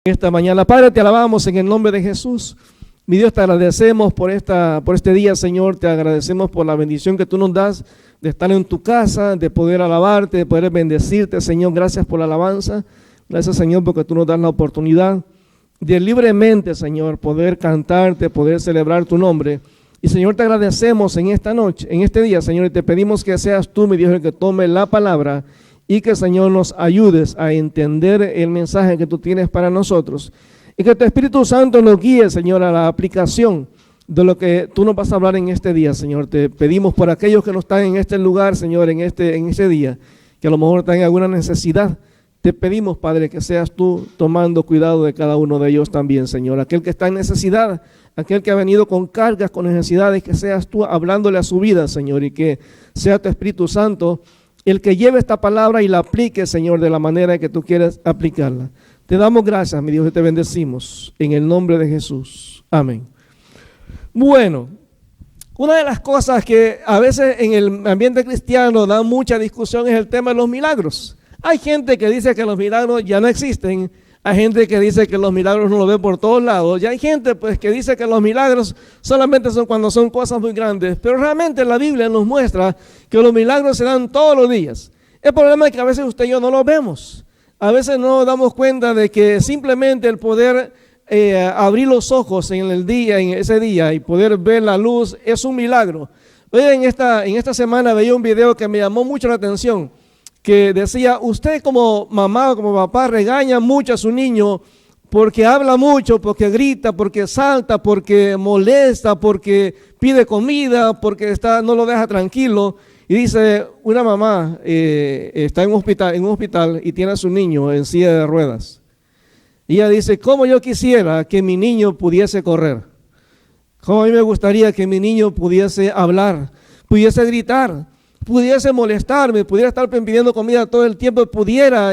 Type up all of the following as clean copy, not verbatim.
Esta mañana, Padre, te alabamos en el nombre de Jesús. Mi Dios, te agradecemos por este día, Señor. Te agradecemos por la bendición que tú nos das de estar en tu casa, de poder alabarte, de poder bendecirte, Señor. Gracias por la alabanza. Gracias, Señor, porque tú nos das la oportunidad de libremente, Señor, poder cantarte, poder celebrar tu nombre. Y, Señor, te agradecemos en esta noche, en este día, Señor, y te pedimos que seas tú, mi Dios, el que tome la palabra y que, Señor, nos ayudes a entender el mensaje que tú tienes para nosotros. Y que tu Espíritu Santo nos guíe, Señor, a la aplicación de lo que tú nos vas a hablar en este día, Señor. Te pedimos por aquellos que no están en este lugar, Señor, en este día, que a lo mejor tengan alguna necesidad. Te pedimos, Padre, que seas tú tomando cuidado de cada uno de ellos también, Señor. Aquel que está en necesidad, aquel que ha venido con cargas, con necesidades, que seas tú hablándole a su vida, Señor, y que sea tu Espíritu Santo el que lleve esta palabra y la aplique, Señor, de la manera que tú quieres aplicarla. Te damos gracias, mi Dios, y te bendecimos en el nombre de Jesús. Amén. Bueno, una de las cosas que a veces en el ambiente cristiano da mucha discusión es el tema de los milagros. Hay gente que dice que los milagros ya no existen. Hay gente que dice que los milagros no lo ven por todos lados. Y hay gente pues que dice que los milagros solamente son cuando son cosas muy grandes. Pero realmente la Biblia nos muestra que los milagros se dan todos los días. El problema es que a veces usted y yo no los vemos. A veces no nos damos cuenta de que simplemente el poder abrir los ojos en ese día y poder ver la luz es un milagro. Hoy en esta semana veía un video que me llamó mucho la atención, que decía: usted como mamá o como papá regaña mucho a su niño porque habla mucho, porque grita, porque salta, porque molesta, porque pide comida, porque no lo deja tranquilo. Y dice, una mamá está en un hospital y tiene a su niño en silla de ruedas. Y ella dice: ¿cómo yo quisiera que mi niño pudiese correr? ¿Cómo a mí me gustaría que mi niño pudiese hablar, pudiese gritar, pudiese molestarme, pudiera estar pidiendo comida todo el tiempo, pudiera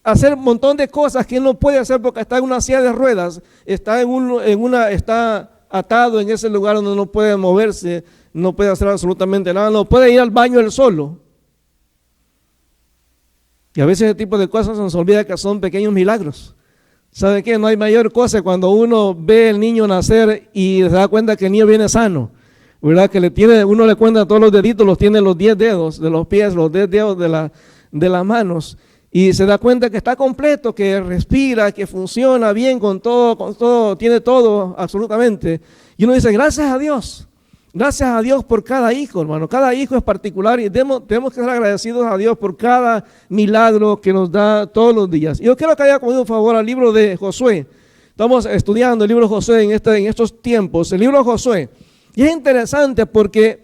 hacer un montón de cosas que él no puede hacer porque está en una silla de ruedas, está atado en ese lugar donde no puede moverse, no puede hacer absolutamente nada, no puede ir al baño él solo. Y a veces ese tipo de cosas se nos olvida que son pequeños milagros. ¿Sabe qué? No hay mayor cosa cuando uno ve al niño nacer y se da cuenta que el niño viene sano, ¿verdad? Que uno le cuenta todos los deditos, los tiene los 10 dedos de los pies, los 10 dedos de las manos, y se da cuenta que está completo, que respira, que funciona bien con todo, tiene todo absolutamente. Y uno dice: gracias a Dios por cada hijo, hermano. Cada hijo es particular y tenemos que ser agradecidos a Dios por cada milagro que nos da todos los días. Y yo quiero que haya conmigo, por favor, al libro de Josué. Estamos estudiando el libro de Josué en estos tiempos, el libro de Josué. Y es interesante porque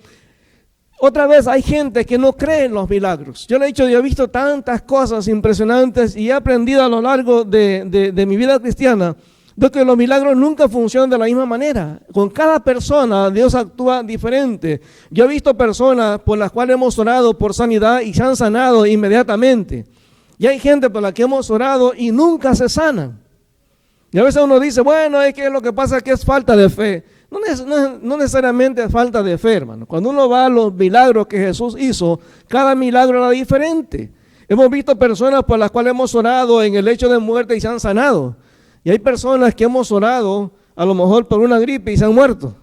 otra vez hay gente que no cree en los milagros. Yo le he dicho, yo he visto tantas cosas impresionantes y he aprendido a lo largo de mi vida cristiana de que los milagros nunca funcionan de la misma manera. Con cada persona Dios actúa diferente. Yo he visto personas por las cuales hemos orado por sanidad y se han sanado inmediatamente. Y hay gente por la que hemos orado y nunca se sanan. Y a veces uno dice, bueno, es que lo que pasa es que es falta de fe. No necesariamente es falta de fe, hermano. Cuando uno va a los milagros que Jesús hizo, cada milagro era diferente. Hemos visto personas por las cuales hemos orado en el lecho de muerte y se han sanado. Y hay personas que hemos orado a lo mejor por una gripe y se han muerto.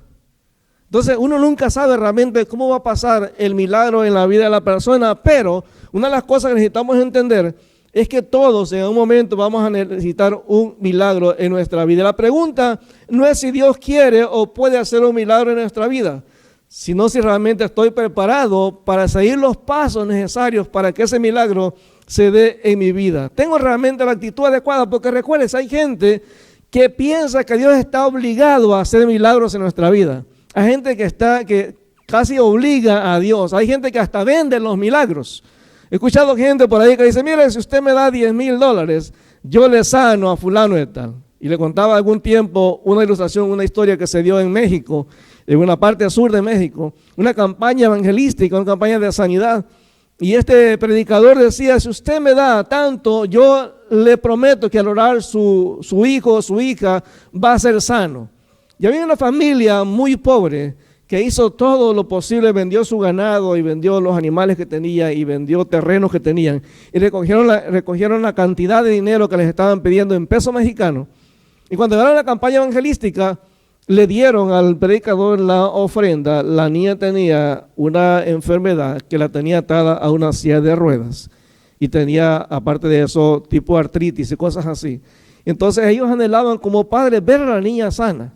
Entonces uno nunca sabe realmente cómo va a pasar el milagro en la vida de la persona, pero una de las cosas que necesitamos entender es que todos en un momento vamos a necesitar un milagro en nuestra vida. La pregunta no es si Dios quiere o puede hacer un milagro en nuestra vida, sino si realmente estoy preparado para seguir los pasos necesarios para que ese milagro se dé en mi vida. Tengo realmente la actitud adecuada, porque recuerdes, hay gente que piensa que Dios está obligado a hacer milagros en nuestra vida. Hay gente que casi obliga a Dios. Hay gente que hasta vende los milagros. He escuchado gente por ahí que dice, mire, si usted me da $10,000, yo le sano a fulano de tal. Y le contaba algún tiempo una ilustración, una historia que se dio en México, en una parte sur de México, una campaña evangelística, una campaña de sanidad. Y este predicador decía, si usted me da tanto, yo le prometo que al orar su hijo o su hija va a ser sano. Y había una familia muy pobre que hizo todo lo posible, vendió su ganado y vendió los animales que tenía y vendió terrenos que tenían y recogieron la cantidad de dinero que les estaban pidiendo en pesos mexicanos. Y cuando llegaron a la campaña evangelística, le dieron al predicador la ofrenda. La niña tenía una enfermedad que la tenía atada a una silla de ruedas y tenía, aparte de eso, tipo artritis y cosas así. Entonces ellos anhelaban como padres ver a la niña sana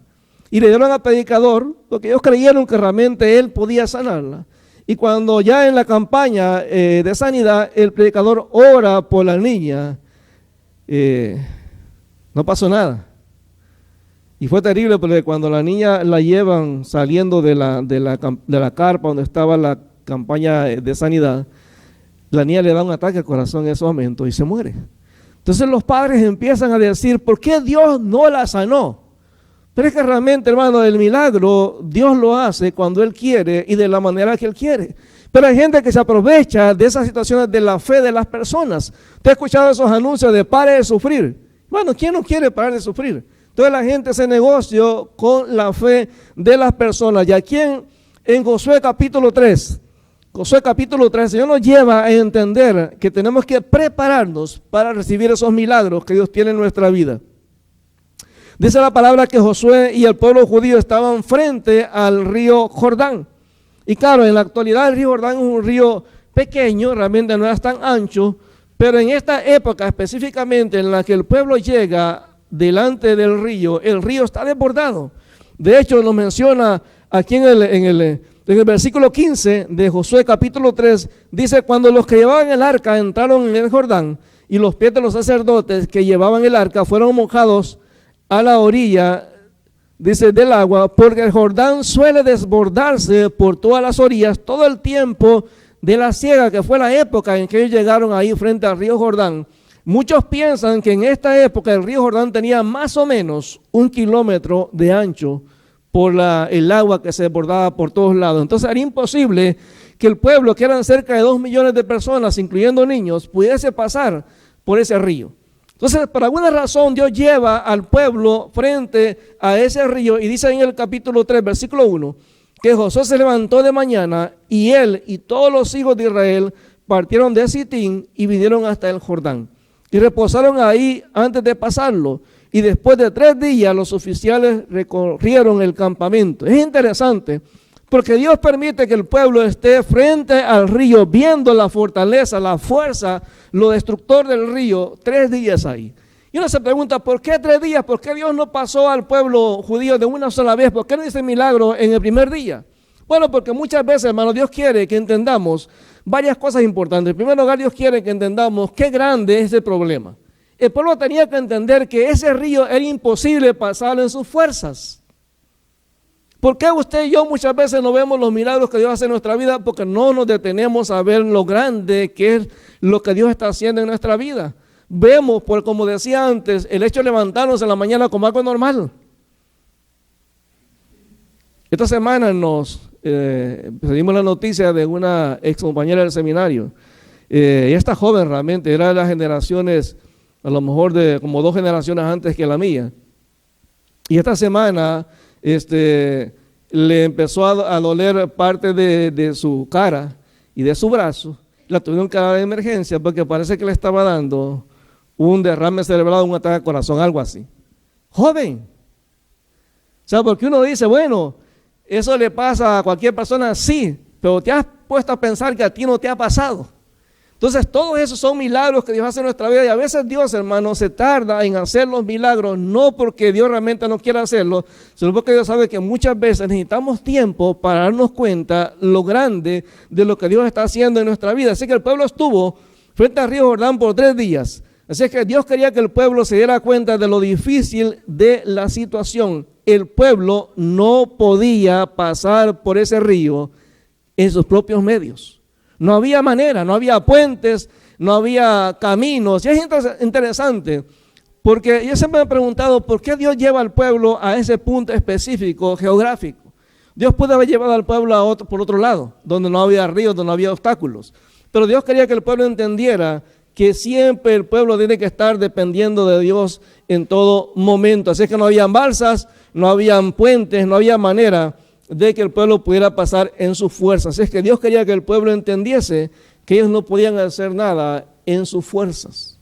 y le dieron al predicador porque ellos creyeron que realmente él podía sanarla. Y cuando ya en la campaña de sanidad el predicador ora por la niña, no pasó nada. Y fue terrible porque cuando la niña la llevan saliendo de la carpa donde estaba la campaña de sanidad, la niña le da un ataque al corazón en ese momento y se muere. Entonces los padres empiezan a decir, ¿por qué Dios no la sanó? Pero es que realmente, hermano, el milagro Dios lo hace cuando Él quiere y de la manera que Él quiere. Pero hay gente que se aprovecha de esas situaciones de la fe de las personas. ¿Usted ha escuchado esos anuncios de pare de sufrir? Bueno, ¿quién no quiere parar de sufrir? Entonces la gente hace negocio con la fe de las personas. Y aquí en Josué capítulo 3, el Señor nos lleva a entender que tenemos que prepararnos para recibir esos milagros que Dios tiene en nuestra vida. Dice la palabra que Josué y el pueblo judío estaban frente al río Jordán. Y claro, en la actualidad el río Jordán es un río pequeño, realmente no es tan ancho, pero en esta época específicamente en la que el pueblo llega delante del río, el río está desbordado. De hecho, nos menciona aquí en el versículo 15 de Josué capítulo 3, dice, cuando los que llevaban el arca entraron en el Jordán y los pies de los sacerdotes que llevaban el arca fueron mojados a la orilla, dice, del agua, porque el Jordán suele desbordarse por todas las orillas todo el tiempo de la siega, que fue la época en que ellos llegaron ahí frente al río Jordán. Muchos piensan que en esta época el río Jordán tenía más o menos 1 kilómetro de ancho por el agua que se desbordaba por todos lados. Entonces era imposible que el pueblo, que eran cerca de 2 millones de personas, incluyendo niños, pudiese pasar por ese río. Entonces, por alguna razón, Dios lleva al pueblo frente a ese río y dice en el capítulo 3, versículo 1, que Josué se levantó de mañana y él y todos los hijos de Israel partieron de Sitín y vinieron hasta el Jordán. Y reposaron ahí antes de pasarlo. Y después de 3 días los oficiales recorrieron el campamento. Es interesante porque Dios permite que el pueblo esté frente al río, viendo la fortaleza, la fuerza, lo destructor del río, 3 días ahí. Y uno se pregunta, ¿por qué 3 días? ¿Por qué Dios no pasó al pueblo judío de una sola vez? ¿Por qué no hizo el milagro en el primer día? Bueno, porque muchas veces, hermano, Dios quiere que entendamos varias cosas importantes. En primer lugar, Dios quiere que entendamos qué grande es el problema. El pueblo tenía que entender que ese río era imposible pasarlo en sus fuerzas. ¿Por qué usted y yo muchas veces no vemos los milagros que Dios hace en nuestra vida? Porque no nos detenemos a ver lo grande que es lo que Dios está haciendo en nuestra vida. Vemos, por como decía antes, el hecho de levantarnos en la mañana como algo normal. Esta semana recibimos la noticia de una ex compañera del seminario. Esta joven realmente era de las generaciones, a lo mejor de como 2 generaciones antes que la mía. Y esta semana le empezó a doler parte de su cara y de su brazo. La tuvieron que dar de emergencia porque parece que le estaba dando un derrame cerebral, un ataque al corazón, algo así. Joven. O sea, porque uno dice, bueno, eso le pasa a cualquier persona, sí, pero te has puesto a pensar que a ti no te ha pasado. Entonces, todos esos son milagros que Dios hace en nuestra vida y a veces Dios, hermano, se tarda en hacer los milagros, no porque Dios realmente no quiera hacerlo, sino porque Dios sabe que muchas veces necesitamos tiempo para darnos cuenta lo grande de lo que Dios está haciendo en nuestra vida. Así que el pueblo estuvo frente al río Jordán por 3 días. Así que Dios quería que el pueblo se diera cuenta de lo difícil de la situación. El pueblo no podía pasar por ese río en sus propios medios. No había manera, no había puentes, no había caminos. Y es interesante, porque yo siempre me he preguntado por qué Dios lleva al pueblo a ese punto específico geográfico. Dios puede haber llevado al pueblo por otro lado, donde no había ríos, donde no había obstáculos. Pero Dios quería que el pueblo entendiera que siempre el pueblo tiene que estar dependiendo de Dios en todo momento. Así que no habían balsas, no habían puentes, no había manera de que el pueblo pudiera pasar en sus fuerzas. Es que Dios quería que el pueblo entendiese que ellos no podían hacer nada en sus fuerzas.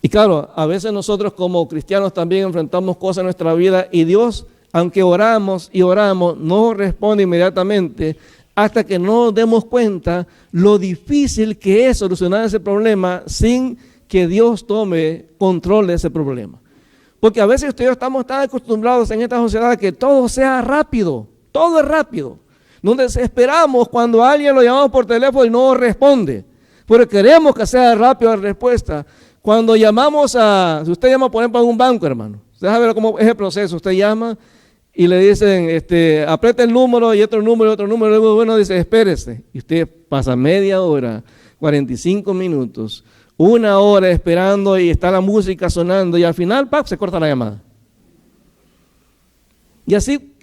Y claro, a veces nosotros como cristianos también enfrentamos cosas en nuestra vida y Dios, aunque oramos y oramos, no responde inmediatamente hasta que no nos demos cuenta lo difícil que es solucionar ese problema sin que Dios tome control de ese problema. Porque a veces ustedes estamos tan acostumbrados en esta sociedad que todo sea rápido, todo es rápido. Nos desesperamos cuando a alguien lo llamamos por teléfono y no responde, pero queremos que sea rápido la respuesta. Cuando llamamos si usted llama por ejemplo a un banco, hermano, usted sabe cómo es el proceso, usted llama y le dicen, aprieta el número y otro número, luego bueno, dice, espérese. Y usted pasa media hora, 45 minutos, 1 hora esperando y está la música sonando y al final, se corta la llamada. Y así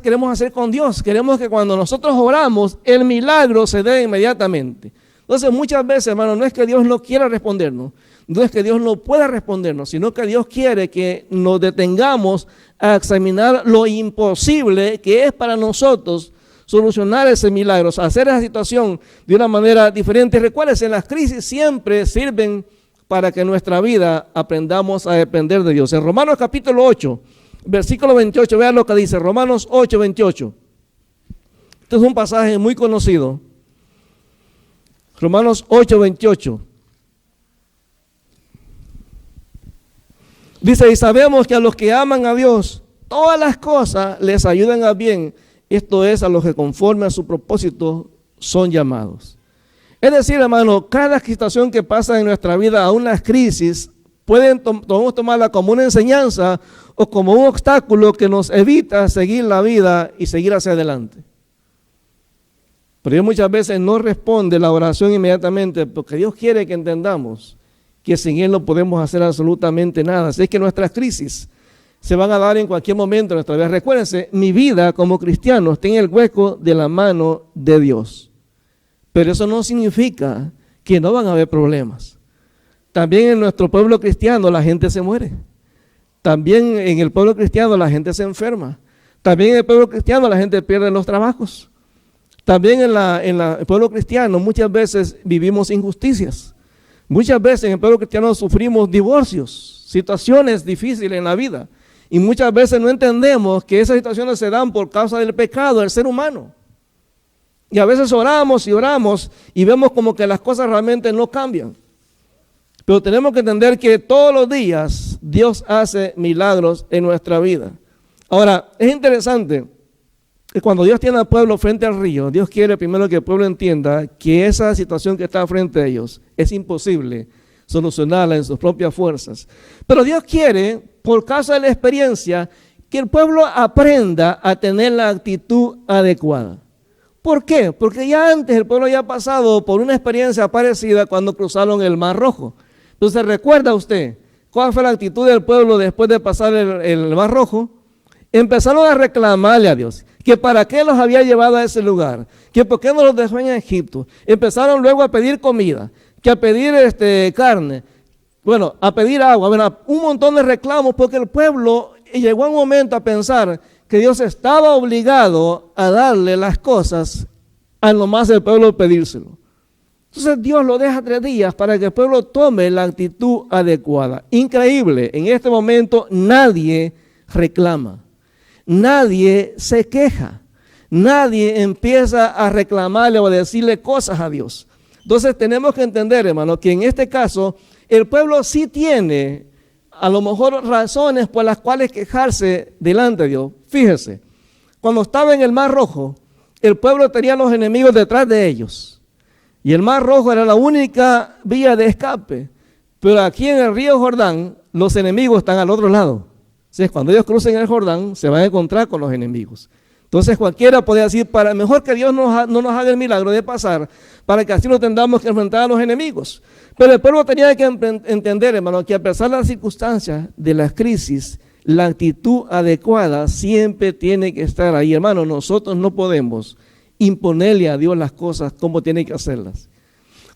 queremos hacer con Dios. Queremos que cuando nosotros oramos, el milagro se dé inmediatamente. Entonces muchas veces, hermano, no es que Dios no quiera respondernos, no es que Dios no pueda respondernos, sino que Dios quiere que nos detengamos a examinar lo imposible que es para nosotros solucionar ese milagro, hacer esa situación de una manera diferente. Recuérdense, las crisis siempre sirven para que en nuestra vida aprendamos a depender de Dios. En Romanos capítulo 8, versículo 28, vean lo que dice, Romanos 8, 28. Este es un pasaje muy conocido. Romanos 8, 28. Dice, y sabemos que a los que aman a Dios, todas las cosas les ayudan a bien, esto es, a los que conforme a su propósito son llamados. Es decir, hermano, cada situación que pasa en nuestra vida, aún las crisis, podemos tomarla como una enseñanza o como un obstáculo que nos evita seguir la vida y seguir hacia adelante. Pero Dios muchas veces no responde la oración inmediatamente porque Dios quiere que entendamos que sin Él no podemos hacer absolutamente nada. Así es que nuestras crisis se van a dar en cualquier momento de nuestra vida. Recuérdense, mi vida como cristiano está en el hueco de la mano de Dios. Pero eso no significa que no van a haber problemas. También en nuestro pueblo cristiano la gente se muere. También en el pueblo cristiano la gente se enferma. También en el pueblo cristiano la gente pierde los trabajos. También en el pueblo cristiano muchas veces vivimos injusticias. Muchas veces en el pueblo cristiano sufrimos divorcios, situaciones difíciles en la vida. Y muchas veces no entendemos que esas situaciones se dan por causa del pecado del ser humano. Y a veces oramos y vemos como que las cosas realmente no cambian. Pero tenemos que entender que todos los días Dios hace milagros en nuestra vida. Ahora, es interesante que cuando Dios tiene al pueblo frente al río, Dios quiere primero que el pueblo entienda que esa situación que está frente a ellos es imposible solucionarla en sus propias fuerzas. Pero Dios quiere, por causa de la experiencia, que el pueblo aprenda a tener la actitud adecuada. ¿Por qué? Porque ya antes el pueblo ya ha pasado por una experiencia parecida cuando cruzaron el Mar Rojo. Entonces, ¿recuerda usted cuál fue la actitud del pueblo después de pasar el Mar Rojo? Empezaron a reclamarle a Dios que para qué los había llevado a ese lugar, que por qué no los dejó en Egipto. Empezaron luego a pedir comida, que a pedir carne, a pedir agua, un montón de reclamos, porque el pueblo llegó a un momento a pensar que Dios estaba obligado a darle las cosas a nomás del pueblo pedírselo. Entonces Dios lo deja 3 días para que el pueblo tome la actitud adecuada. Increíble, en este momento nadie reclama. Nadie se queja, nadie empieza a reclamarle o a decirle cosas a Dios. Entonces tenemos que entender, hermano, que en este caso el pueblo sí tiene a lo mejor razones por las cuales quejarse delante de Dios. Fíjese, cuando estaba en el Mar Rojo, el pueblo tenía los enemigos detrás de ellos. Y el Mar Rojo era la única vía de escape. Pero aquí en el río Jordán, los enemigos están al otro lado. Entonces, cuando ellos crucen el Jordán, se van a encontrar con los enemigos. Entonces, cualquiera podría decir, mejor que Dios no nos haga el milagro de pasar, para que así no tengamos que enfrentar a los enemigos. Pero el pueblo tenía que entender, hermano, que a pesar de las circunstancias de las crisis, la actitud adecuada siempre tiene que estar ahí. Hermano, nosotros no podemos imponerle a Dios las cosas como tiene que hacerlas.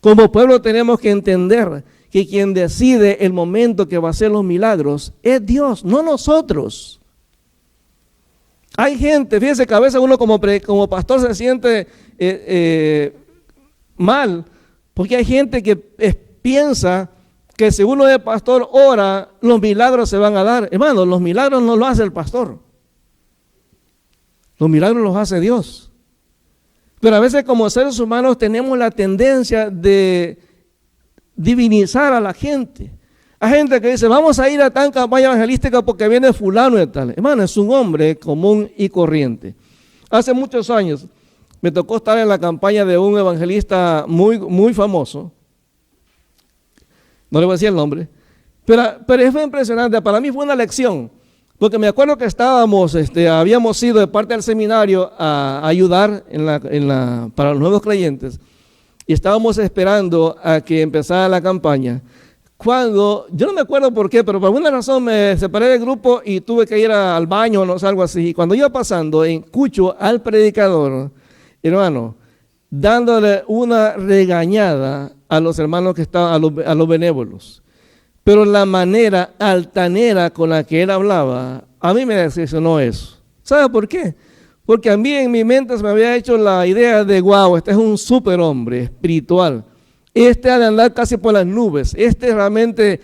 Como pueblo tenemos que entender que quien decide el momento que va a hacer los milagros es Dios, no nosotros. Hay gente, fíjense que a veces uno como pastor se siente mal, porque hay gente que piensa que si uno es pastor ora, los milagros se van a dar. Hermano, los milagros no los hace el pastor. Los milagros los hace Dios. Pero a veces como seres humanos tenemos la tendencia de divinizar a la gente. Hay gente que dice, vamos a ir a tal campaña evangelística porque viene fulano y tal. Hermano, es un hombre común y corriente. Hace muchos años me tocó estar en la campaña de un evangelista muy famoso. No le voy a decir el nombre. Pero fue impresionante. Para mí fue una lección. Porque me acuerdo que habíamos ido de parte del seminario a ayudar para los nuevos creyentes. Y estábamos esperando a que empezara la campaña. Cuando, yo no me acuerdo por qué, pero por alguna razón me separé del grupo y tuve que ir al baño o no sé, algo así. Y cuando iba pasando, escucho al predicador, hermano, dándole una regañada a los hermanos que estaban, a los benévolos. Pero la manera altanera con la que él hablaba, a mí me decepcionó eso. ¿Sabe por qué? Porque a mí en mi mente se me había hecho la idea de, wow, este es un superhombre espiritual. Este ha de andar casi por las nubes. Este realmente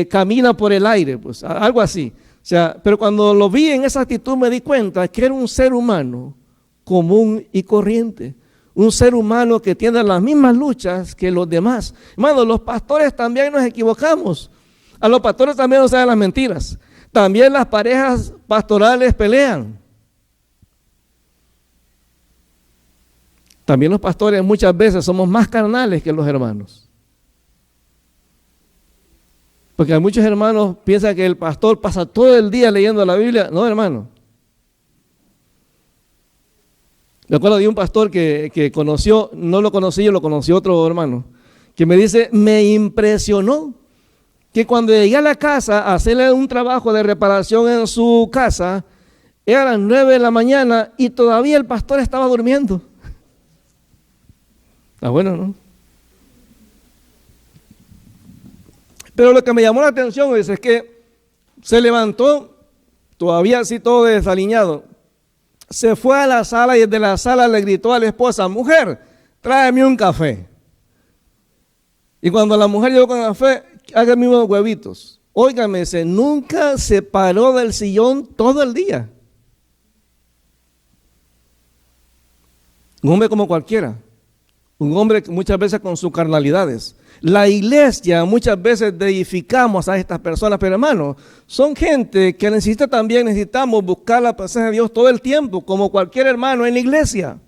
camina por el aire, pues algo así. O sea, pero cuando lo vi en esa actitud me di cuenta que era un ser humano común y corriente. Un ser humano que tiene las mismas luchas que los demás. Hermano, los pastores también nos equivocamos. A los pastores también nos salen las mentiras. También las parejas pastorales pelean. También los pastores muchas veces somos más carnales que los hermanos. Porque muchos hermanos piensan que el pastor pasa todo el día leyendo la Biblia. No, hermano. Me acuerdo de un pastor que conoció, no lo conocí yo, lo conoció otro hermano, que me dice, me impresionó que cuando llegué a la casa a hacerle un trabajo de reparación en su casa, era las 9 de la mañana y todavía el pastor estaba durmiendo. Está bueno, ¿no? Pero lo que me llamó la atención es que se levantó, todavía así todo desaliñado, se fue a la sala y desde la sala le gritó a la esposa, mujer, tráeme un café. Y cuando la mujer llegó con el café, hágame unos huevitos. Óigame, nunca se paró del sillón todo el día. Un hombre como cualquiera. Un hombre muchas veces con sus carnalidades. La iglesia muchas veces deificamos a estas personas, pero hermanos, son gente que necesitamos buscar la presencia de Dios todo el tiempo, como cualquier hermano en la iglesia.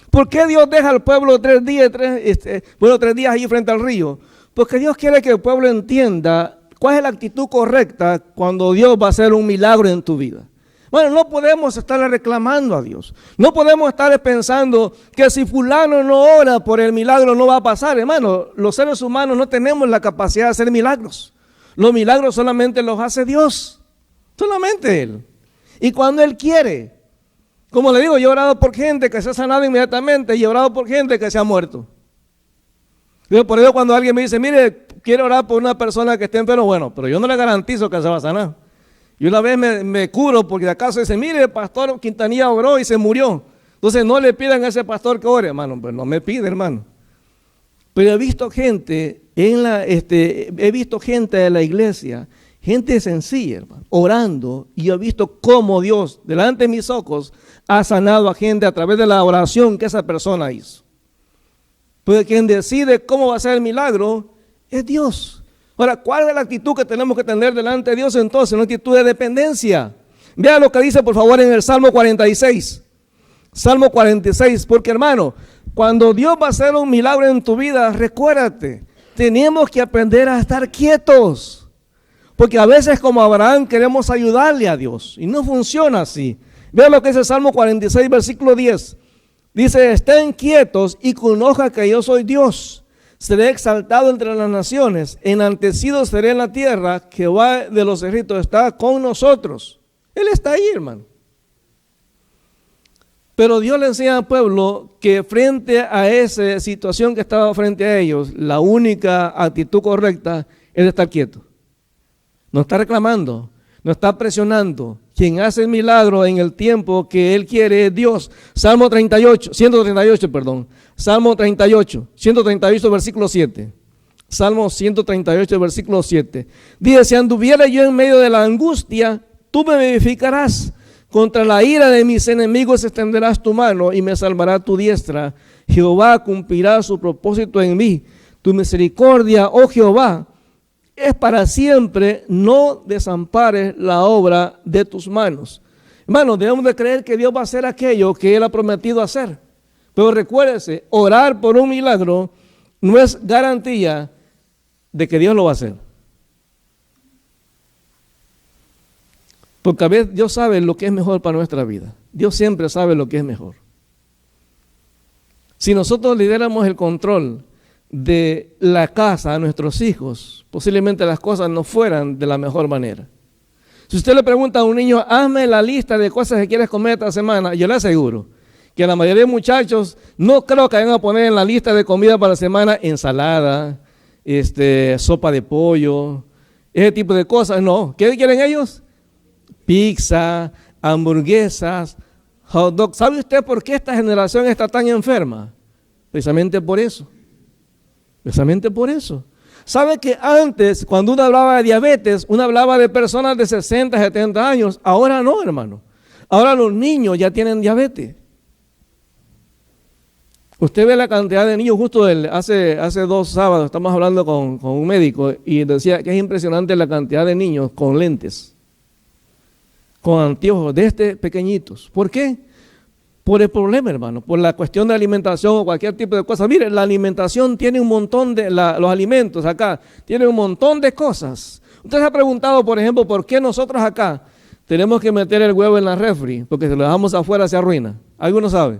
¿Por qué Dios deja al pueblo 3 días, 3 días allí frente al río? Porque Dios quiere que el pueblo entienda cuál es la actitud correcta cuando Dios va a hacer un milagro en tu vida. Bueno, no podemos estar reclamando a Dios. No podemos estar pensando que si fulano no ora por el milagro no va a pasar. Hermano, los seres humanos no tenemos la capacidad de hacer milagros. Los milagros solamente los hace Dios. Solamente Él. Y cuando Él quiere. Como le digo, yo he orado por gente que se ha sanado inmediatamente y he orado por gente que se ha muerto. Por eso cuando alguien me dice, mire, quiero orar por una persona que esté enferma, bueno, pero yo no le garantizo que se va a sanar. Y una vez me curo porque de acaso dice, mire, el pastor Quintanilla oró y se murió. Entonces no le pidan a ese pastor que ore, hermano. Pues no me pide, hermano. Pero he visto gente he visto gente de la iglesia, gente sencilla, hermano, orando. Y he visto cómo Dios, delante de mis ojos, ha sanado a gente a través de la oración que esa persona hizo. Porque quien decide cómo va a ser el milagro es Dios. Ahora, ¿cuál es la actitud que tenemos que tener delante de Dios entonces? Una actitud de dependencia. Vea lo que dice por favor en el Salmo 46. Salmo 46, porque hermano, cuando Dios va a hacer un milagro en tu vida, recuérdate, tenemos que aprender a estar quietos. Porque a veces como Abraham queremos ayudarle a Dios y no funciona así. Vea lo que dice el Salmo 46, versículo 10. Dice, estén quietos y conozcan que yo soy Dios. Seré exaltado entre las naciones, enaltecido seré en la tierra, Jehová de los ejércitos está con nosotros. Él está ahí, hermano. Pero Dios le enseña al pueblo que frente a esa situación que estaba frente a ellos, la única actitud correcta es estar quieto. No está reclamando, no está presionando, Quien hace el milagro en el tiempo que Él quiere es Dios. Salmo 138, perdón. Salmo 138, versículo 7. Salmo 138, versículo 7. Dice, si anduviera yo en medio de la angustia, tú me vivificarás. Contra la ira de mis enemigos extenderás tu mano y me salvará tu diestra. Jehová cumplirá su propósito en mí. Tu misericordia, oh Jehová, es para siempre. No desampares la obra de tus manos. Hermanos, debemos de creer que Dios va a hacer aquello que Él ha prometido hacer. Pero recuérdese, orar por un milagro no es garantía de que Dios lo va a hacer. Porque a veces Dios sabe lo que es mejor para nuestra vida. Dios siempre sabe lo que es mejor. Si nosotros le diéramos el control de la casa a nuestros hijos, posiblemente las cosas no fueran de la mejor manera. Si usted le pregunta a un niño, hazme la lista de cosas que quieres comer esta semana, yo le aseguro que la mayoría de muchachos no creo que vayan a poner en la lista de comida para la semana ensalada, sopa de pollo, ese tipo de cosas. No, ¿qué quieren ellos? Pizza, hamburguesas, hot dog. ¿Sabe usted por qué esta generación está tan enferma? Precisamente por eso. Precisamente por eso. ¿Sabe que antes, cuando uno hablaba de diabetes, uno hablaba de personas de 60, 70 años? Ahora no, hermano. Ahora los niños ya tienen diabetes. Usted ve la cantidad de niños, justo hace 2 sábados estamos hablando con un médico y decía que es impresionante la cantidad de niños con lentes, con anteojos pequeñitos. ¿Por qué? Por el problema, hermano, por la cuestión de alimentación o cualquier tipo de cosa. Mire, la alimentación tiene un montón los alimentos acá, tienen un montón de cosas. Usted se ha preguntado, por ejemplo, ¿por qué nosotros acá tenemos que meter el huevo en la refri? Porque si lo dejamos afuera se arruina. ¿Alguno sabe?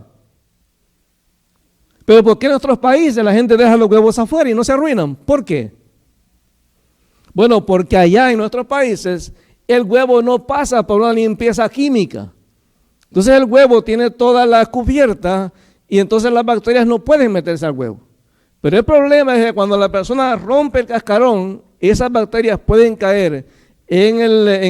Pero ¿por qué en otros países la gente deja los huevos afuera y no se arruinan? ¿Por qué? Bueno, porque allá en nuestros países el huevo no pasa por una limpieza química. Entonces el huevo tiene toda la cubierta y entonces las bacterias no pueden meterse al huevo. Pero el problema es que cuando la persona rompe el cascarón, esas bacterias pueden caer en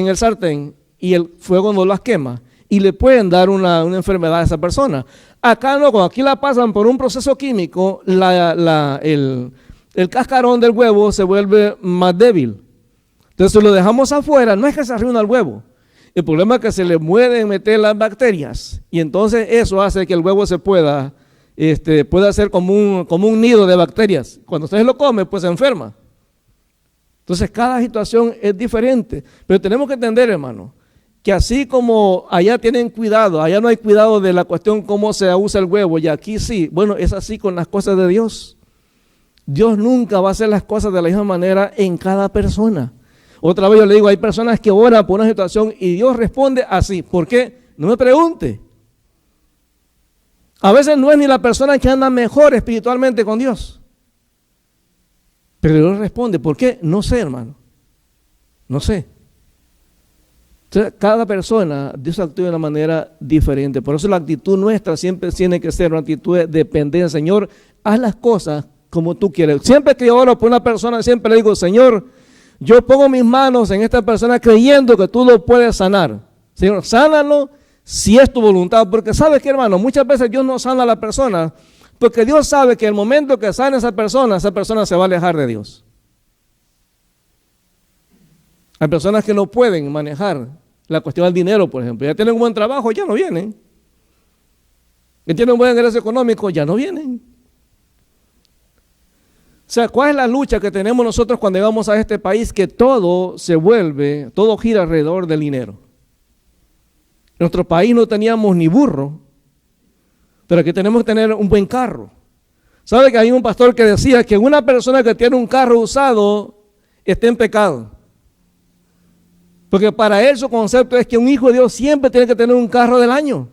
el sartén y el fuego no las quema y le pueden dar una enfermedad a esa persona. Acá no, cuando aquí la pasan por un proceso químico, el cascarón del huevo se vuelve más débil. Entonces lo dejamos afuera, no es que se arruina el huevo. El problema es que se le pueden meter las bacterias y entonces eso hace que el huevo se pueda ser como un nido de bacterias. Cuando usted lo come, pues se enferma. Entonces cada situación es diferente. Pero tenemos que entender, hermano, que así como allá tienen cuidado, allá no hay cuidado de la cuestión cómo se usa el huevo y aquí sí. Bueno, es así con las cosas de Dios. Dios nunca va a hacer las cosas de la misma manera en cada persona. Otra vez yo le digo, hay personas que oran por una situación y Dios responde así. ¿Por qué? No me pregunte. A veces no es ni la persona que anda mejor espiritualmente con Dios. Pero Dios responde. ¿Por qué? No sé, hermano. No sé. Entonces, cada persona, Dios actúa de una manera diferente. Por eso la actitud nuestra siempre tiene que ser una actitud de dependencia. Señor, haz las cosas como tú quieres. Siempre que yo oro por una persona, siempre le digo, Señor, yo pongo mis manos en esta persona creyendo que tú lo puedes sanar. Señor, sánalo si es tu voluntad. Porque ¿sabes qué, hermano? Muchas veces Dios no sana a la persona porque Dios sabe que el momento que sana a esa persona se va a alejar de Dios. Hay personas que no pueden manejar la cuestión del dinero, por ejemplo. Ya tienen un buen trabajo, ya no vienen. Ya tienen un buen ingreso económico, ya no vienen. O sea, ¿cuál es la lucha que tenemos nosotros cuando llegamos a este país? Que todo gira alrededor del dinero. En nuestro país no teníamos ni burro, pero aquí tenemos que tener un buen carro. ¿Sabe que hay un pastor que decía que una persona que tiene un carro usado está en pecado? Porque para él su concepto es que un hijo de Dios siempre tiene que tener un carro del año,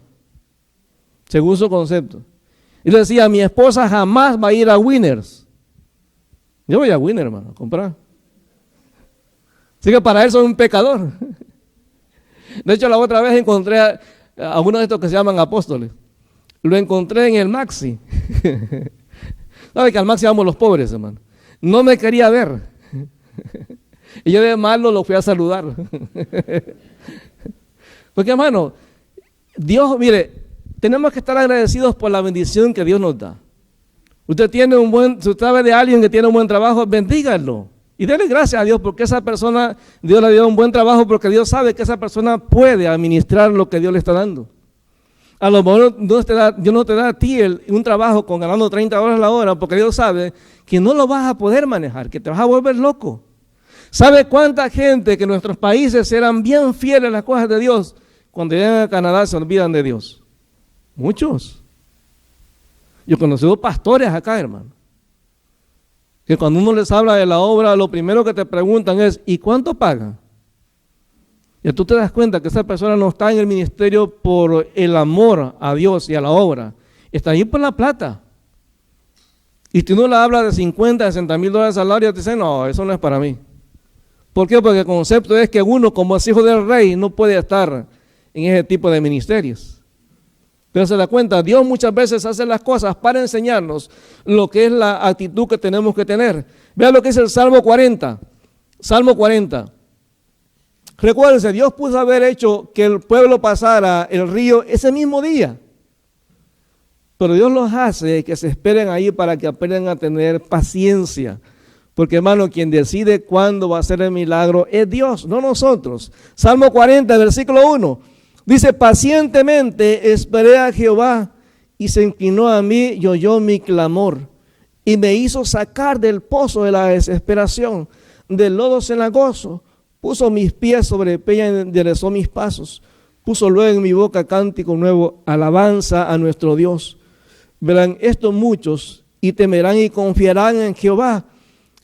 según su concepto. Y le decía, mi esposa jamás va a ir a Winners. Yo voy a Winner, hermano, a comprar. Así que para él soy un pecador. De hecho, la otra vez encontré a uno de estos que se llaman apóstoles. Lo encontré en el Maxi. ¿Sabe que al Maxi vamos los pobres, hermano? No me quería ver. Y yo de malo lo fui a saludar. Porque hermano, Dios, mire, tenemos que estar agradecidos por la bendición que Dios nos da. Usted tiene si usted sabe de alguien que tiene un buen trabajo, bendígalo. Y déle gracias a Dios porque esa persona, Dios le dio un buen trabajo porque Dios sabe que esa persona puede administrar lo que Dios le está dando. A lo mejor Dios no te da a ti un trabajo con ganando 30 horas la hora porque Dios sabe que no lo vas a poder manejar, que te vas a volver loco. ¿Sabe cuánta gente que en nuestros países eran bien fieles a las cosas de Dios, cuando llegan a Canadá se olvidan de Dios? Muchos. Yo he conocido pastores acá, hermano, que cuando uno les habla de la obra, lo primero que te preguntan es, ¿y cuánto pagan? Y tú te das cuenta que esa persona no está en el ministerio por el amor a Dios y a la obra, está ahí por la plata. Y si uno le habla de 50, $60,000 de salario, te dice, no, eso no es para mí. ¿Por qué? Porque el concepto es que uno, como es hijo del rey, no puede estar en ese tipo de ministerios. Pero se da cuenta, Dios muchas veces hace las cosas para enseñarnos lo que es la actitud que tenemos que tener. Vean lo que dice el Salmo 40. Salmo 40. Recuérdense, Dios pudo haber hecho que el pueblo pasara el río ese mismo día. Pero Dios los hace que se esperen ahí para que aprendan a tener paciencia. Porque hermano, quien decide cuándo va a ser el milagro es Dios, no nosotros. Salmo 40, versículo 1. Dice, pacientemente esperé a Jehová y se inclinó a mí y oyó mi clamor y me hizo sacar del pozo de la desesperación, del lodo cenagoso, puso mis pies sobre peña y enderezó mis pasos, puso luego en mi boca cántico nuevo, alabanza a nuestro Dios. Verán esto muchos y temerán y confiarán en Jehová.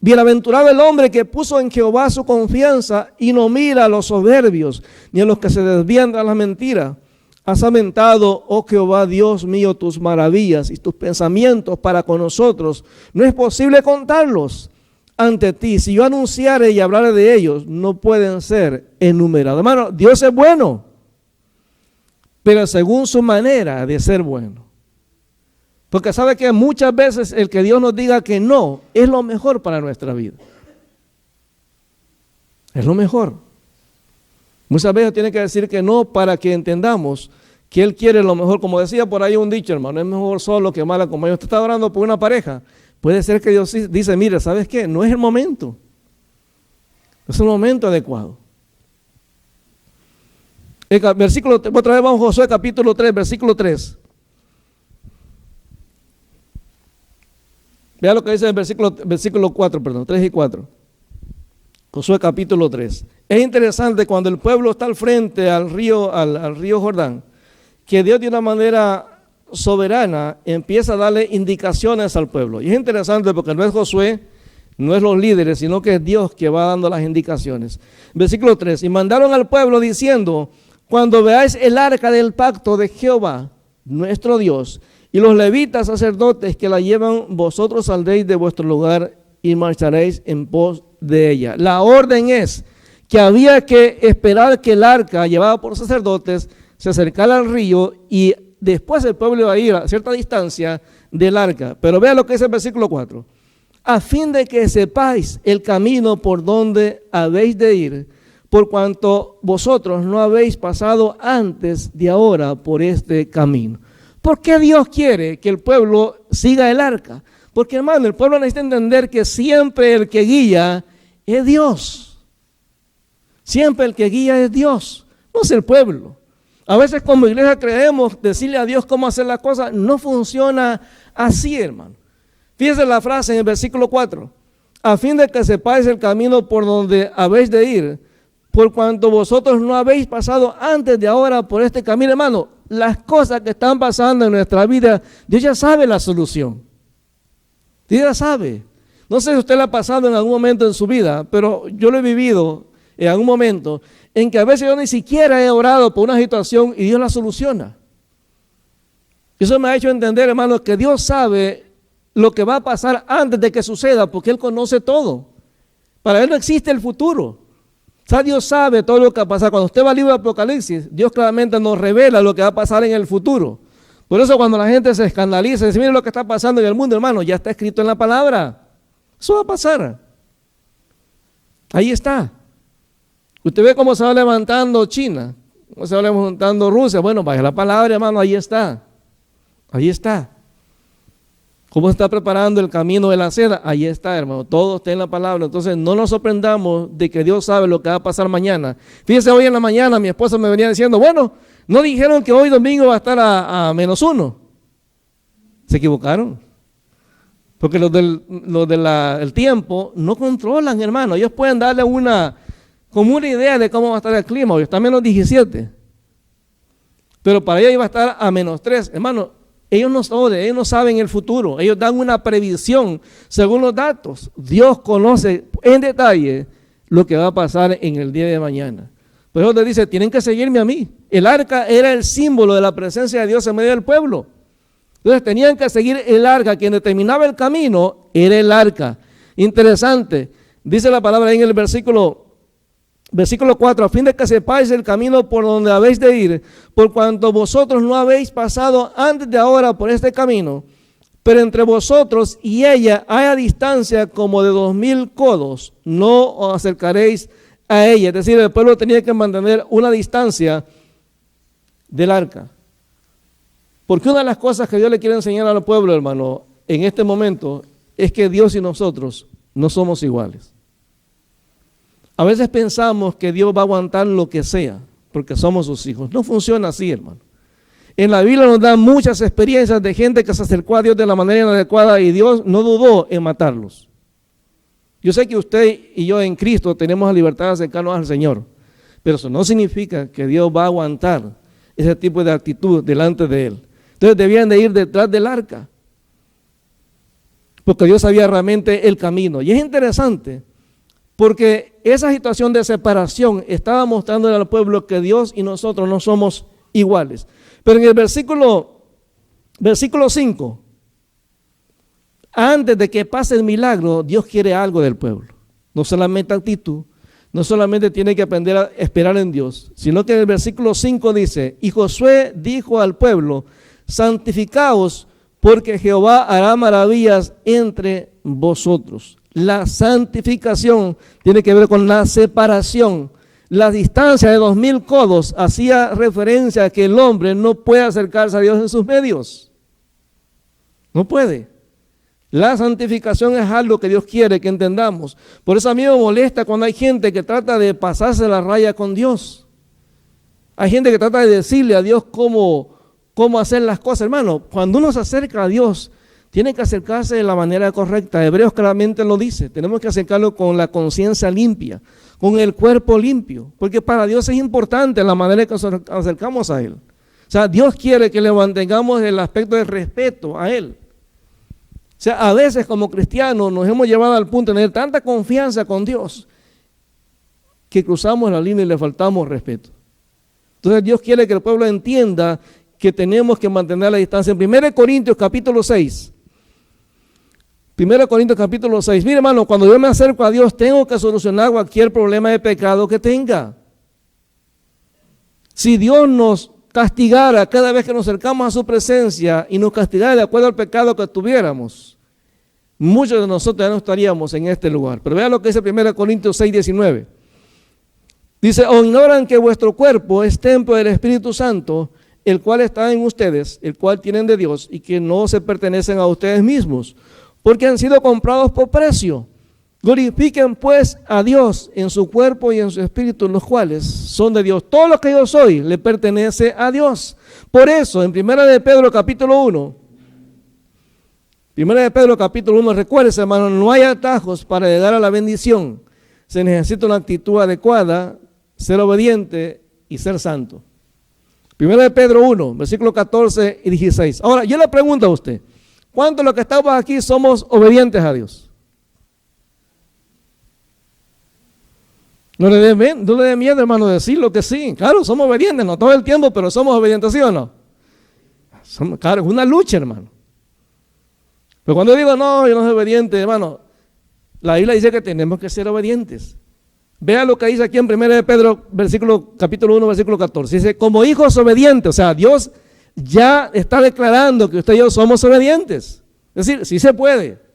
Bienaventurado el hombre que puso en Jehová su confianza y no mira a los soberbios ni a los que se desvían de la mentira. Has aumentado, oh Jehová Dios mío, tus maravillas y tus pensamientos para con nosotros. No es posible contarlos ante ti. Si yo anunciare y hablare de ellos, no pueden ser enumerados. Hermano, Dios es bueno, pero según su manera de ser bueno. Porque sabe que muchas veces el que Dios nos diga que no es lo mejor para nuestra vida. Es lo mejor. Muchas veces tiene que decir que no para que entendamos que Él quiere lo mejor. Como decía por ahí un dicho, hermano, es mejor solo que mal acompañado. Usted está orando por una pareja. Puede ser que Dios dice, mire, ¿sabes qué? No es el momento. No es el momento adecuado. Versículo, otra vez vamos a Josué capítulo 3, versículo 3. Vea lo que dice en el versículo 4, 3 y 4. Josué capítulo 3. Es interesante cuando el pueblo está al frente al río Jordán, que Dios de una manera soberana empieza a darle indicaciones al pueblo. Y es interesante porque no es Josué, no es los líderes, sino que es Dios que va dando las indicaciones. Versículo 3. Y mandaron al pueblo diciendo, cuando veáis el arca del pacto de Jehová, nuestro Dios, y los levitas sacerdotes que la llevan, vosotros saldréis de vuestro lugar y marcharéis en pos de ella. La orden es que había que esperar que el arca, llevada por sacerdotes, se acercara al río y después el pueblo iba a ir a cierta distancia del arca. Pero vea lo que dice el versículo 4. A fin de que sepáis el camino por donde habéis de ir, por cuanto vosotros no habéis pasado antes de ahora por este camino. ¿Por qué Dios quiere que el pueblo siga el arca? Porque hermano, el pueblo necesita entender que siempre el que guía es Dios. Siempre el que guía es Dios, no es el pueblo. A veces como iglesia creemos decirle a Dios cómo hacer las cosas, no funciona así, hermano. Fíjese la frase en el versículo 4. A fin de que sepáis el camino por donde habéis de ir, por cuanto vosotros no habéis pasado antes de ahora por este camino, hermano. Las cosas que están pasando en nuestra vida, Dios ya sabe la solución. Dios ya sabe. No sé si usted la ha pasado en algún momento en su vida, pero yo lo he vivido en algún momento en que a veces yo ni siquiera he orado por una situación y Dios la soluciona. Eso me ha hecho entender, hermano, que Dios sabe lo que va a pasar antes de que suceda, porque Él conoce todo. Para Él no existe el futuro. O sea, Dios sabe todo lo que va a pasar. Cuando usted va al libro de Apocalipsis, Dios claramente nos revela lo que va a pasar en el futuro. Por eso cuando la gente se escandaliza y dice, mire lo que está pasando en el mundo, hermano, ya está escrito en la palabra. Eso va a pasar. Ahí está. Usted ve cómo se va levantando China. no se va juntando Rusia. Bueno, vaya la palabra, hermano, ahí está. Ahí está. ¿Cómo está preparando el camino de la seda? Ahí está, hermano. Todo está en la palabra. Entonces, no nos sorprendamos de que Dios sabe lo que va a pasar mañana. Fíjense, hoy en la mañana mi esposa me venía diciendo, bueno, no dijeron que hoy domingo va a estar a -1. Se equivocaron. Porque los del tiempo no controlan, hermano. Ellos pueden darle como una idea de cómo va a estar el clima. Hoy está a -17. Pero para ellos iba a estar a -3. Hermano, ellos no saben el futuro. Ellos dan una previsión según los datos. Dios conoce en detalle lo que va a pasar en el día de mañana. Por eso les dice, tienen que seguirme a mí. El arca era el símbolo de la presencia de Dios en medio del pueblo. Entonces tenían que seguir el arca. Quien determinaba el camino era el arca. Interesante. Dice la palabra ahí en el versículo 4, a fin de que sepáis el camino por donde habéis de ir, por cuanto vosotros no habéis pasado antes de ahora por este camino, pero entre vosotros y ella hay a distancia como de 2000 codos, no os acercaréis a ella. Es decir, el pueblo tenía que mantener una distancia del arca. Porque una de las cosas que Dios le quiere enseñar al pueblo, hermano, en este momento, es que Dios y nosotros no somos iguales. A veces pensamos que Dios va a aguantar lo que sea, porque somos sus hijos. No funciona así, hermano. En la Biblia nos dan muchas experiencias de gente que se acercó a Dios de la manera inadecuada y Dios no dudó en matarlos. Yo sé que usted y yo en Cristo tenemos la libertad de acercarnos al Señor, pero eso no significa que Dios va a aguantar ese tipo de actitud delante de Él. Entonces debían de ir detrás del arca, porque Dios sabía realmente el camino. Y es interesante, porque esa situación de separación estaba mostrándole al pueblo que Dios y nosotros no somos iguales. Pero en el versículo 5, antes de que pase el milagro, Dios quiere algo del pueblo. No solamente actitud, no solamente tiene que aprender a esperar en Dios, sino que en el versículo 5 dice, y Josué dijo al pueblo, santificaos porque Jehová hará maravillas entre vosotros. La santificación tiene que ver con la separación. La distancia de 2000 codos hacía referencia a que el hombre no puede acercarse a Dios en sus medios. No puede. La santificación es algo que Dios quiere que entendamos. Por eso a mí me molesta cuando hay gente que trata de pasarse la raya con Dios. Hay gente que trata de decirle a Dios cómo hacer las cosas. Hermano, cuando uno se acerca a Dios, tiene que acercarse de la manera correcta. Hebreos claramente lo dice. Tenemos que acercarlo con la conciencia limpia, con el cuerpo limpio, porque para Dios es importante la manera en que nos acercamos a Él. O sea, Dios quiere que le mantengamos el aspecto de respeto a Él. O sea, a veces como cristianos nos hemos llevado al punto de tener tanta confianza con Dios que cruzamos la línea y le faltamos respeto. Entonces Dios quiere que el pueblo entienda que tenemos que mantener la distancia. En 1 Corintios capítulo 6, 1 Corintios capítulo 6, mire hermano, cuando yo me acerco a Dios tengo que solucionar cualquier problema de pecado que tenga. Si Dios nos castigara cada vez que nos acercamos a su presencia y nos castigara de acuerdo al pecado que tuviéramos, muchos de nosotros ya no estaríamos en este lugar. Pero vean lo que dice 1 Corintios 6, 19. Dice, ¿o ignoran que vuestro cuerpo es templo del Espíritu Santo, el cual está en ustedes, el cual tienen de Dios, y que no se pertenecen a ustedes mismos, porque han sido comprados por precio? Glorifiquen pues a Dios en su cuerpo y en su espíritu, los cuales son de Dios. Todo lo que yo soy le pertenece a Dios. Por eso, en 1 de Pedro capítulo 1, 1 de Pedro capítulo 1, recuerden, hermano, no hay atajos para llegar a la bendición. Se necesita una actitud adecuada, ser obediente y ser santo. 1 de Pedro 1, versículos 14 y 16. Ahora, yo le pregunto a usted, ¿cuántos de los que estamos aquí somos obedientes a Dios? No le dé miedo, hermano, decirlo que sí. Claro, somos obedientes, no todo el tiempo, pero somos obedientes, ¿sí o no? Claro, es una lucha, hermano. Pero cuando digo, no, yo no soy obediente, hermano, la Biblia dice que tenemos que ser obedientes. Vea lo que dice aquí en 1 de Pedro, capítulo 1, versículo 14. Dice, como hijos obedientes, o sea, Dios ya está declarando que usted y yo somos obedientes. Es decir, sí se puede.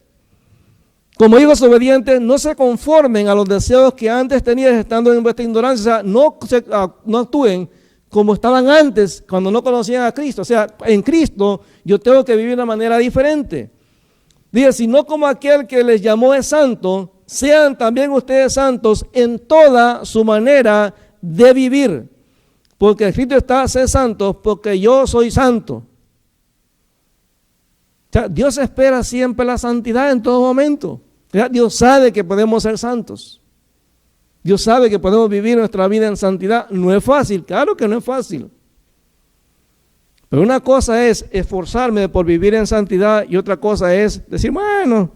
Como hijos obedientes, no se conformen a los deseos que antes tenían estando en vuestra ignorancia. O sea, no actúen como estaban antes, cuando no conocían a Cristo. O sea, en Cristo yo tengo que vivir de una manera diferente. Dice, si no como aquel que les llamó es santo, sean también ustedes santos en toda su manera de vivir. Porque escrito está, sé santos, porque yo soy santo. O sea, Dios espera siempre la santidad en todo momento. Dios sabe que podemos ser santos. Dios sabe que podemos vivir nuestra vida en santidad. No es fácil, claro que no es fácil. Pero una cosa es esforzarme por vivir en santidad y otra cosa es decir, bueno,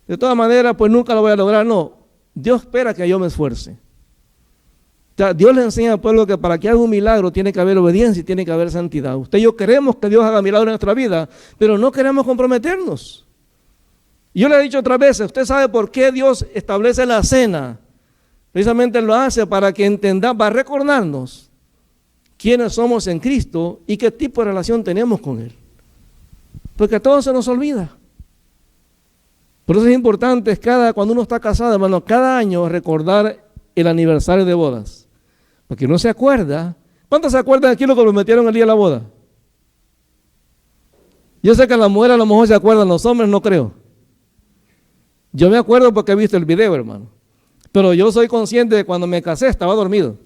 de todas maneras, pues nunca lo voy a lograr. No, Dios espera que yo me esfuerce. O sea, Dios le enseña al pueblo que para que haga un milagro tiene que haber obediencia y tiene que haber santidad. Usted y yo queremos que Dios haga milagro en nuestra vida, pero no queremos comprometernos. Yo le he dicho otras veces, usted sabe por qué Dios establece la cena. Precisamente lo hace para que entendamos, para recordarnos quiénes somos en Cristo y qué tipo de relación tenemos con Él. Porque todo se nos olvida. Por eso es importante, cuando uno está casado, hermano, cada año recordar el aniversario de bodas. Porque uno se acuerda. ¿Cuántos se acuerdan aquí lo que prometieron el día de la boda? Yo sé que las mujeres a lo mejor se acuerdan, los hombres no creo. Yo me acuerdo porque he visto el video, hermano. Pero yo soy consciente de que cuando me casé estaba dormido.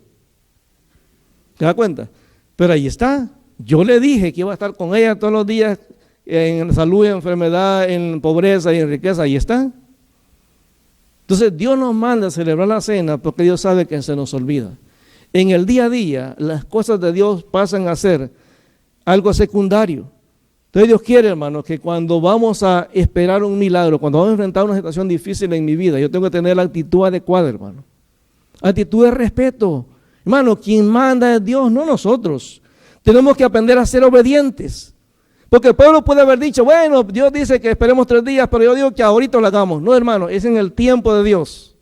¿Te das cuenta? Pero ahí está. Yo le dije que iba a estar con ella todos los días en salud, en enfermedad, en pobreza y en riqueza. Ahí está. Entonces Dios nos manda a celebrar la cena porque Dios sabe que se nos olvida. En el día a día las cosas de Dios pasan a ser algo secundario. Entonces Dios quiere, hermano, que cuando vamos a esperar un milagro, cuando vamos a enfrentar una situación difícil en mi vida, yo tengo que tener la actitud adecuada, hermano. Actitud de respeto. Hermano, quien manda es Dios, no nosotros. Tenemos que aprender a ser obedientes. Porque el pueblo puede haber dicho, bueno, Dios dice que esperemos 3 días, pero yo digo que ahorita lo hagamos. No, hermano, es en el tiempo de Dios.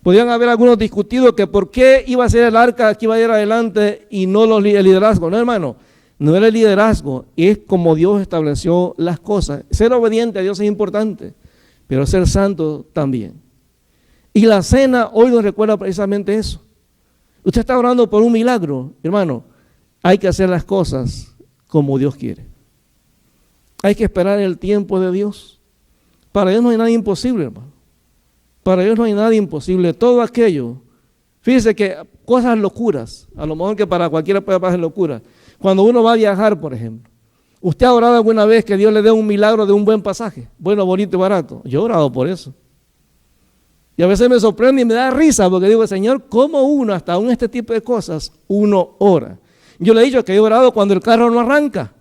Podrían haber algunos discutido que por qué iba a ser el arca que iba a ir adelante y no el liderazgo. No, hermano, no era el liderazgo, es como Dios estableció las cosas. Ser obediente a Dios es importante, pero ser santo también. Y la cena hoy nos recuerda precisamente eso. Usted está orando por un milagro, hermano. Hay que hacer las cosas como Dios quiere. Hay que esperar el tiempo de Dios. Para Dios no hay nada imposible, hermano. Para Dios no hay nada imposible. Todo aquello, fíjese que cosas locuras, a lo mejor que para cualquiera puede parecer locura. Cuando uno va a viajar, por ejemplo, ¿usted ha orado alguna vez que Dios le dé un milagro de un buen pasaje? Bueno, bonito y barato. Yo he orado por eso. Y a veces me sorprende y me da risa porque digo, Señor, ¿cómo uno, hasta aún este tipo de cosas, uno ora? Yo le he dicho que he orado cuando el carro no arranca.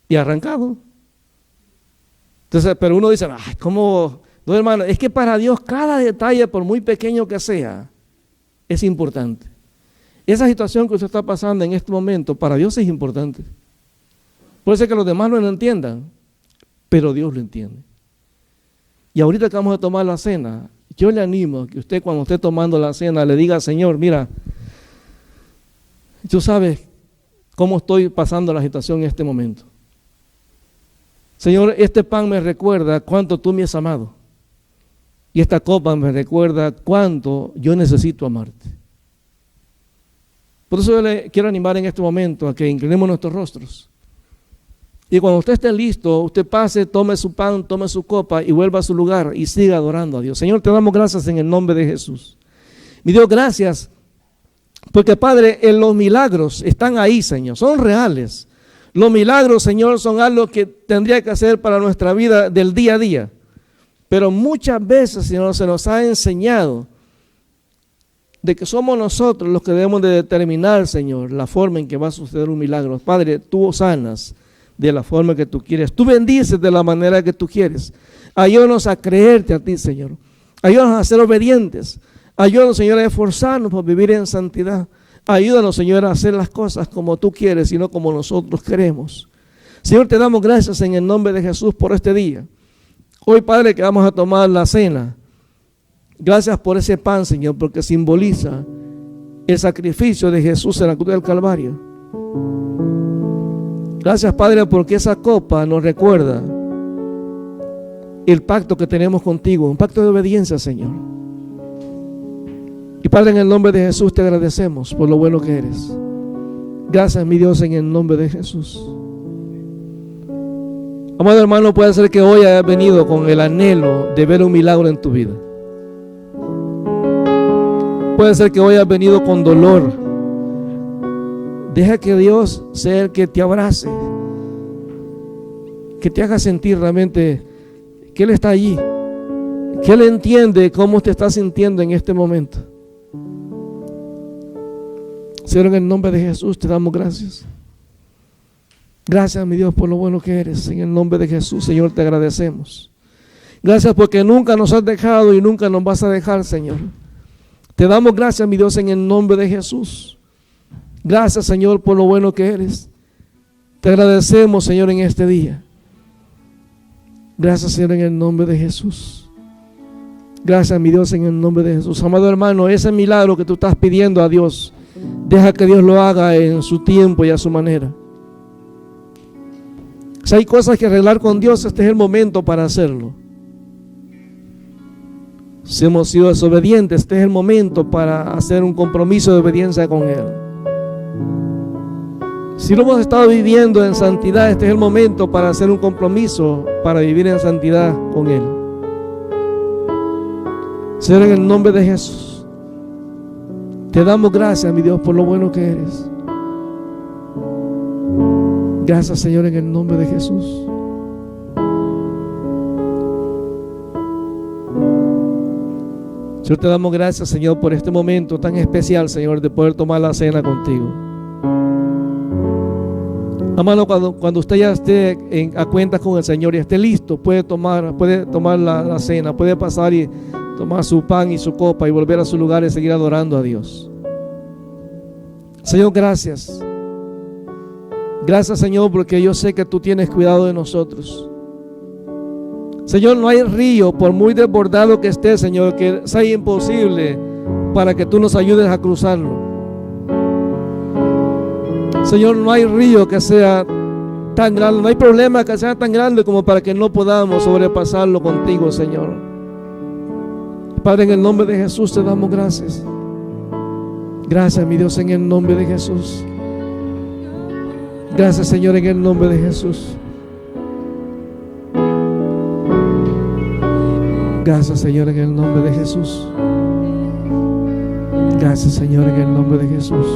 Y ha arrancado. Entonces, pero uno dice, ay, ¿cómo? No, hermano, es que para Dios cada detalle, por muy pequeño que sea, es importante. Esa situación que usted está pasando en este momento, para Dios es importante. Puede ser que los demás no lo entiendan, pero Dios lo entiende. Y ahorita que vamos a tomar la cena, yo le animo a que usted cuando esté tomando la cena le diga, Señor, mira, tú sabes cómo estoy pasando la situación en este momento. Señor, este pan me recuerda cuánto tú me has amado. Y esta copa me recuerda cuánto yo necesito amarte. Por eso yo le quiero animar en este momento a que inclinemos nuestros rostros. Y cuando usted esté listo, usted pase, tome su pan, tome su copa y vuelva a su lugar y siga adorando a Dios. Señor, te damos gracias en el nombre de Jesús. Mi Dios, gracias. Porque, Padre, los milagros están ahí, Señor, son reales. Los milagros, Señor, son algo que tendría que hacer para nuestra vida del día a día. Pero muchas veces, Señor, se nos ha enseñado de que somos nosotros los que debemos de determinar, Señor, la forma en que va a suceder un milagro. Padre, tú sanas de la forma que tú quieres. Tú bendices de la manera que tú quieres. Ayúdanos a creerte a ti, Señor. Ayúdanos a ser obedientes. Ayúdanos, Señor, a esforzarnos por vivir en santidad. Ayúdanos, Señor, a hacer las cosas como tú quieres y no como nosotros queremos. Señor, te damos gracias en el nombre de Jesús por este día. Hoy, Padre, que vamos a tomar la cena. Gracias por ese pan, Señor, porque simboliza el sacrificio de Jesús en la cruz del Calvario. Gracias, Padre, porque esa copa nos recuerda el pacto que tenemos contigo, un pacto de obediencia, Señor. Y Padre, en el nombre de Jesús te agradecemos por lo bueno que eres. Gracias, mi Dios, en el nombre de Jesús. Amado hermano, puede ser que hoy hayas venido con el anhelo de ver un milagro en tu vida. Puede ser que hoy hayas venido con dolor. Deja que Dios sea el que te abrace, que te haga sentir realmente que Él está allí, que Él entiende cómo te estás sintiendo en este momento. Señor, en el nombre de Jesús te damos gracias. Gracias, mi Dios, por lo bueno que eres. En el nombre de Jesús, Señor, te agradecemos. Gracias porque nunca nos has dejado y nunca nos vas a dejar, Señor. Te damos gracias, mi Dios, en el nombre de Jesús. Gracias, Señor, por lo bueno que eres. Te agradecemos, Señor, en este día. Gracias, Señor, en el nombre de Jesús. Gracias, mi Dios, en el nombre de Jesús. Amado hermano, ese milagro que tú estás pidiendo a Dios, deja que Dios lo haga en su tiempo y a su manera. Si hay cosas que arreglar con Dios, este es el momento para hacerlo. Si hemos sido desobedientes, este es el momento para hacer un compromiso de obediencia con Él. Si lo hemos estado viviendo en santidad, este es el momento para hacer un compromiso para vivir en santidad con Él. Señor, en el nombre de Jesús, te damos gracias, mi Dios, por lo bueno que eres. Gracias, Señor, en el nombre de Jesús. Señor, te damos gracias, Señor, por este momento tan especial, Señor, de poder tomar la cena contigo. Hermano, cuando usted ya esté a cuentas con el Señor y esté listo, puede tomar la cena, puede pasar y tomar su pan y su copa y volver a su lugar y seguir adorando a Dios. Señor, gracias. Gracias, Señor, porque yo sé que tú tienes cuidado de nosotros. Señor, no hay río, por muy desbordado que esté, Señor, que sea imposible para que tú nos ayudes a cruzarlo. Señor, no hay río que sea tan grande, no hay problema que sea tan grande como para que no podamos sobrepasarlo contigo, Señor. Padre, en el nombre de Jesús te damos gracias. Gracias, mi Dios, en el nombre de Jesús. Gracias, Señor, en el nombre de Jesús. Gracias, Señor, en el nombre de Jesús. Gracias, Señor, en el nombre de Jesús.